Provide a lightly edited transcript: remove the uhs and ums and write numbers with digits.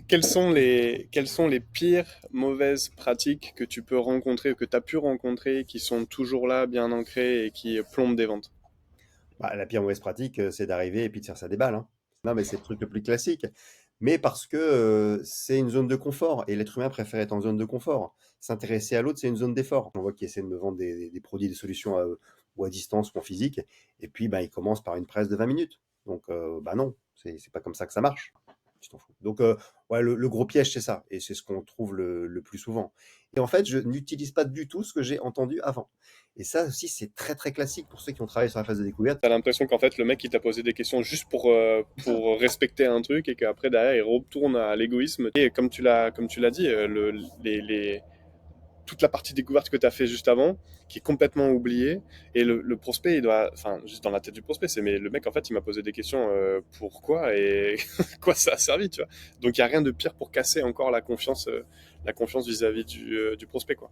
Quelles sont les pires mauvaises pratiques que tu peux rencontrer, que tu as pu rencontrer, qui sont toujours là, bien ancrées et qui plombent des ventes? Bah, la pire mauvaise pratique, c'est d'arriver et puis de faire ça des balles, hein. Non, mais c'est le truc le plus classique. Mais parce que, c'est une zone de confort et l'être humain préfère être en zone de confort. S'intéresser à l'autre, c'est une zone d'effort. On voit qu'ils essaient de me vendre des produits, des solutions ou à distance ou en physique et puis, ben, ils commencent par une presse de 20 minutes. Donc, bah, non, c'est pas comme ça que ça marche. Tu t'en fous. Donc, ouais, le gros piège, c'est ça et c'est ce qu'on trouve le plus souvent. Et en fait, je n'utilise pas du tout ce que j'ai entendu avant. Et ça aussi, c'est très, très classique pour ceux qui ont travaillé sur la phase de découverte. T'as l'impression qu'en fait le mec il t'a posé des questions juste C'est ça. pour respecter un truc et qu'après derrière il retourne à l'égoïsme. Et comme tu l'as dit, toute la partie découverte que tu as fait juste avant, qui est complètement oubliée. Et le prospect, il doit, enfin, juste dans la tête du prospect, c'est mais le mec, en fait, il m'a posé des questions pourquoi et quoi ça a servi, tu vois. Donc il n'y a rien de pire pour casser encore la confiance vis-à-vis du prospect, quoi.